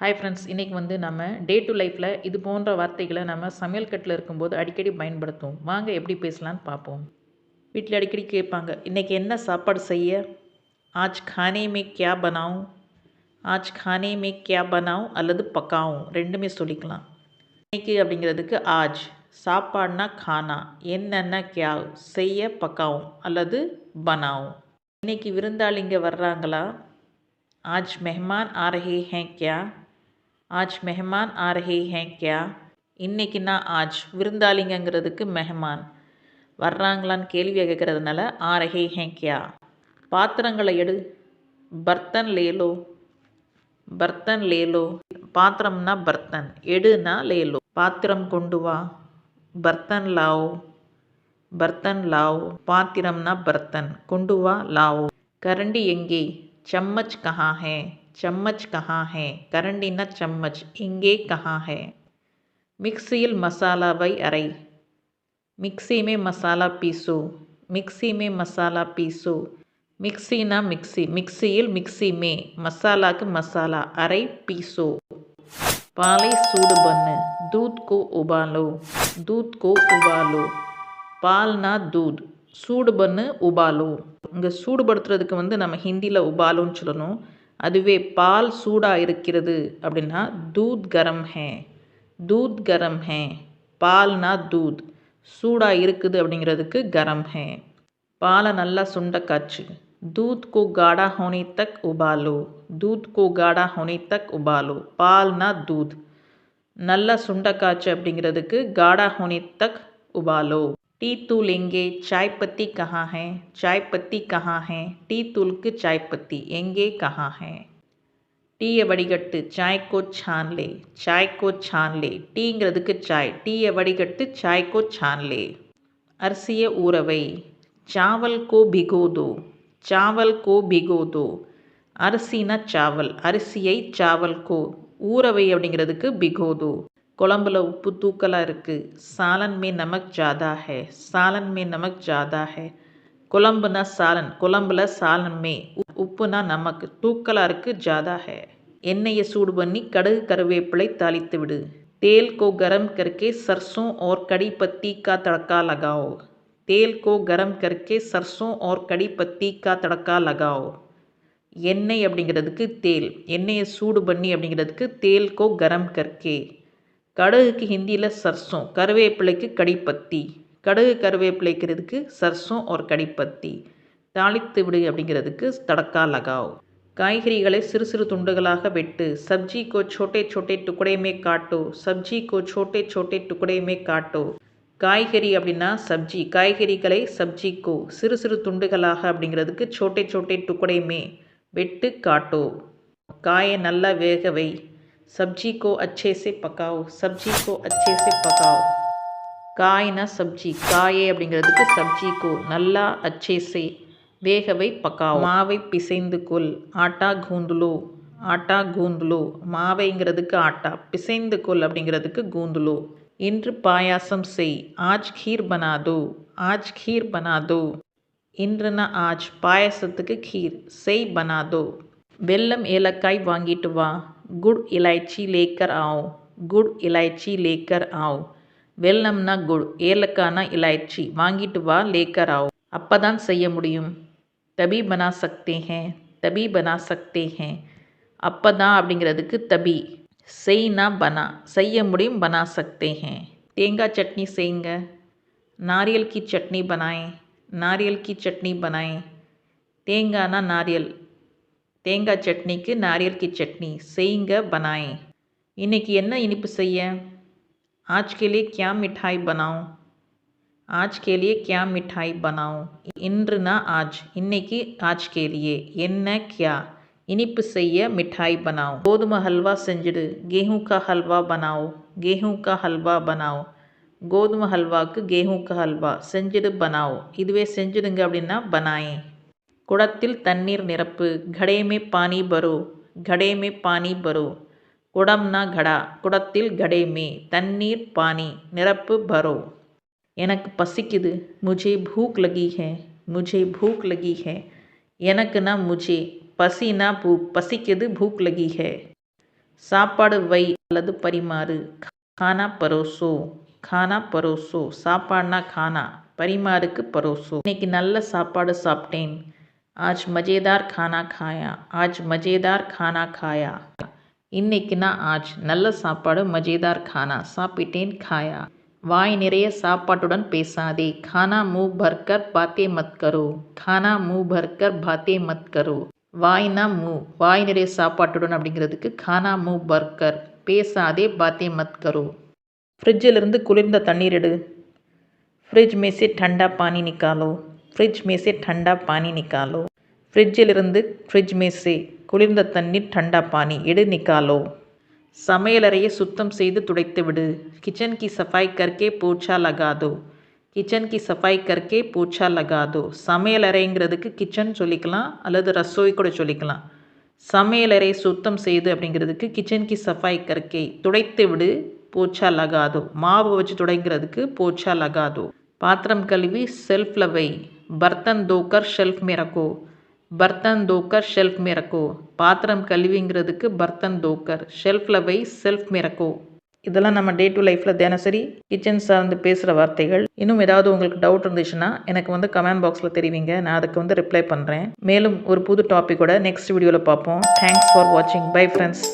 Hi friends, இன்றைக்கி நம்ம day to லைஃப்பில் இது போன்ற வார்த்தைகளை நம்ம சமையல் கட்டில் இருக்கும்போது அடிக்கடி பயன்படுத்துவோம். வாங்க எப்படி பேசலான்னு பார்ப்போம். வீட்டில் அடிக்கடி கேட்பாங்க, இன்றைக்கி என்ன சாப்பாடு செய்ய? ஆஜ் கானே மே கியா பனாவும்? ஆஜ் கானே மே கியா பனாவும் அல்லது பக்காவும் ரெண்டுமே சொல்லிக்கலாம். இன்னைக்கு அப்படிங்கிறதுக்கு ஆஜ், சாப்பாடுனா கானா, என்னென்ன கியா செய்ய பக்காவும் அல்லது பனாவும். இன்னைக்கு விருந்தாளிங்க வர்றாங்களா? ஆஜ் மெஹமான் ஆ ரஹே ஹேன் கியா? ஆஜ் மெஹமான் ஆ ரஹே ஹேன் கியா? இன்னைக்கு நான் ஆஜ், விருந்தாளிங்கிறதுக்கு மெஹமான், வர்றாங்களான்னு கேள்வியை கேட்குறதுனால ஆ ரஹே ஹேன் கியா. பாத்திரங்களை எடு, பர்த்தன் லேலோ. பர்த்தன் லேலோ, பாத்திரம்னா பர்த்தன், எடுனா லேலோ. பாத்திரம் கொண்டு வா, பர்த்தன் லாவோ. பர்த்தன் லாவோ, பாத்திரம்னா பர்த்தன், கொண்டு வா லாவோ. கரண்டி எங்கே? चम्मच कहाँ है? चम्मच कहाँ है? करंडीना चम्मच, इंगे कहाँ है? मिक्सिயில் मसालाவை अரை, मिक्सी में मसाला पीसो. मिक्सी में मसाला पीसो. मिक्सीना मिक्सी, मिक्सिயில் मिक्सी में, मसालाக்கு मसाला, अரை पीसो. பாலை சூடு பண்ணு, दूध को उबालो. दूध को उबालो, பால்னா दूध, சூடு பண்ணு உபாலோ. இங்கே சூடுபடுத்துறதுக்கு நம்ம ஹிந்தியில் உபாலோன்னு சொல்லணும். அதுவே பால் சூடாக இருக்கிறது அப்படின்னா தூத் கரம் ஹே. தூத் கரம் ஹே, பால்னா தூத், சூடாக இருக்குது அப்படிங்கிறதுக்கு கரம் ஹே. பாலை நல்லா சுண்ட காய்ச்சு, दूध को गाढ़ा होने तक उबालो. दूध को गाढ़ा होने तक उबालो, பால்னா दूध, நல்லா சுண்ட காய்ச்சு அப்படிங்கிறதுக்கு गाढ़ा होने तक उबालो. टी तूल एंगे, चाय पत्ती कहाँ है? चाय पत्ती कहाँ है? टी तूल की चाय पत्ती, एंगे कहाँ है? டீயை வடிகட்டு, चाय को छान ले. चाय को छान ले, டீங்கிறதுக்கு चाय, டீயை வடிகட்டு, चाय को छान ले. அரிசியை ஊற வை, चावल को भिगो दो. चावल को भिगो दो, அரிசினா चावल, அரிசியை चावल को, ஊற வை அப்படிங்கிறதுக்கு भिगो दो. குழம்புல உப்பு தூக்கலாக இருக்குது, சாலன் மே நமக் ஜாதா ஹே. சாலன் மே நமக் ஜாதா ஹே, குழம்புனா சாலன், குழம்புல சாலன் மே, உப்புனா நமக்கு, தூக்கலாக இருக்குது, ஜாதா ஹே. எண்ணெயை சூடு பண்ணி கடுகு கருவேப்பிலை தாளித்து விடு. तेल को गरम करके सरसों और कड़ी पत्ती का तड़का लगाओ. तेल को गरम करके सरसों और कड़ी पत्ती का तड़का लगाओ. எண்ணெய் அப்படிங்கிறதுக்கு தேல், எண்ணெயை சூடு பண்ணி அப்படிங்கிறதுக்கு தேல் கோ கரம் கர்க்கே. கடுகுக்கு ஹிந்தியில் சர்சோம், கருவேப்பிலைக்கு கடிப்பத்தி, கடுகு கருவேப்பிலைக்கிறதுக்கு சர்சோம் ஒரு கடிப்பத்தி. தாளித்து விடு அப்படிங்கிறதுக்கு தடக்கா லகாவ். காய்கறிகளை சிறு சிறு துண்டுகளாக வெட்டு, சப்ஜி கோ छोटे छोटे टुकड़े में काटो. सब्जी को छोटे छोटे टुकड़े में काटो. காய்கறி அப்படின்னா சப்ஜி, காய்கறிகளை சப்ஜிக்கோ, சிறு சிறு துண்டுகளாக அப்படிங்கிறதுக்கு छोटे छोटे टुकड़े में, வெட்டு காட்டோ. காயை நல்லா வேக வை, सब्जी को अच्छे से पकाओ. सब्जी को अच्छे से पकाओ. காய்னா சப்ஜி, காயே அப்படிங்கிறதுக்கு சப்ஜி கோ, நல்லா அச்சே சே, வேகவை பக்காவ். மாவை பிசைந்து கொள், ஆட்டா கூந்துலோ. ஆட்டா கூந்துலோ, மாவைங்கிறதுக்கு ஆட்டா, பிசைந்து கொள் அப்படிங்கிறதுக்கு கூந்துலோ. இன்று பாயாசம் செய், ஆஜ் கீர் பனாதோ. ஆஜ் கீர் பனாதோ, இன்றுனா ஆஜ், பாயாசத்துக்கு கீர், செய் பனாதோ. வெல்லம் ஏலக்காய் வாங்கிட்டு வா, गुड़ इलायची लेकर आओ. गुड़ इलायची लेकर आओ. வெல்லம்னா குட், ஏலக்கானா இலாய்ச்சி, வாங்கிட்டு வா லேக்கர் ஆவ், அப்பதான் செய்ய முடியும். தபி பனா சக்தே ஹேன். தபி பனா சக்தே ஹேன், அப்பதான் அப்படிங்கிறதுக்கு தபி, செய்னா பனா, செய்ய முடியும், பனா சக்தே ஹேன். தேங்காய் சட்னி செய்யுங்க, नारियल की चटनी बनाएं. नारियल की चटनी बनाएं. தேங்காய்னா நாரியல், தேங்காய் சட்னிக்கு नारियल की चटनी, செய்யுங்க बनाएं. இன்னைக்கு என்ன இனிப்பு செய்ய? आज के लिए क्या मिठाई बनाऊं. आज के लिए क्या मिठाई बनाऊं. இன்றுனா ஆஜ், இன்னைக்கு ஆஜ் के लिए, என்ன क्या, இனிப்பு செய்ய மிட்டாய் बनाओ. கோதுமை ஹல்வா செஞ்சுடு, गेहूं का हलवा बनाओ. गेहूं का हलवा बनाओ. கோதுமை ஹல்வாக்கு गेहूं का हलवा, செஞ்சுடு बनाओ. இதுவே செஞ்சுடுங்க அப்படின்னா बनाएं. குடத்தில் தண்ணீர் நிரப்பு, घड़े में पानी भरो. घड़े में पानी भरो. குடம்னா கடா, குடத்தில் घड़े में, தண்ணீர் பானி, நிரப்பு भरो. எனக்கு பசிக்குது, मुझे भूख लगी है. मुझे भूख लगी है. எனக்குனா मुझे, பசினா भूख, பசிக்குது, भूख लगी है. சாப்பாடு வை அல்லது பரிமாறு. खाना परोसो. खाना परोसो. சாப்பாடுனா खाना, பரிமாறுக்கு परोसो. இன்னைக்கு நல்ல சாப்பாடு சாப்பிட்டேன். आज मज़ेदार खाना खाया. आज मज़ेदार खाना खाया. இன்னைக்குனா आज நல்ல சாப்பாடு मज़ेदार खाना சாப்பிட்டேன் खाया. வாய் நிறைய சாப்பாட்டுடன் பேசாதே. खाना मुंह भरकर बातें मत करो. खाना मुंह भरकर बातें मत करो. வாய்னா மூ, வாய் நிறைய சாப்பாட்டுடன் அப்படிங்கிறதுக்கு खाना मुंह भरकर, பேசாதே बातें मत करो. ஃப்ரிட்ஜிலிருந்து குளிர்ந்த தண்ணீர் எடு. फ्रिज में से ठंडा पानी निकालो. फ्रिज में से ठंडा पानी निकालो. ஃப்ரிட்ஜிலிருந்து फ्रिज में से குளிர்ந்த தண்ணீர் ठंडा पानी எடு निकालो. சமையலறையை சுத்தம் செய்து துடைத்து விடு. किचन की सफाई करके पोछा लगा दो. किचन की सफाई करके पोछा लगा दो. சமையலறைங்கிறதுக்கு கிச்சன் சொல்லிக்கலாம் அல்லது ரசோய் கூட சொல்லிக்கலாம். சமையலறை சுத்தம் செய்து அப்படிங்கிறதுக்கு கிச்சன் கி சஃபாய் கர்க்கே, துடைத்து விடு, போச்சா லகாதோ, மாவு வச்சு துடைங்கிறதுக்கு போச்சா லகாதோ. பாத்திரம் கழுவி செல்ஃபில் வை. பர்த்தன் தோக்கர் ஷெல்ஃப் மே ரக்கோ. பர்த்தன் தோக்கர் ஷெல்ஃப் மே ரக்கோ. பாத்திரம் கழுவிங்கிறதுக்கு பர்த்தன் தோக்கர், ஷெல்ஃபில் வை, செல்ஃப் மே ரக்கோ. இதெல்லாம் நம்ம டே டு லைஃப்பில் தினசரி கிச்சன் சார்ந்து பேசுகிற வார்த்தைகள். இன்னும் ஏதாவது உங்களுக்கு டவுட் இருந்துச்சுன்னா எனக்கு கமெண்ட் பாக்ஸில் தெரிவிங்க, நான் அதுக்கு ரிப்ளை பண்ணுறேன். மேலும் ஒரு புது டாப்பிக்கோட நெக்ஸ்ட் வீடியோவில் பார்ப்போம். தேங்க்ஸ் ஃபார் வாட்சிங். Bye friends.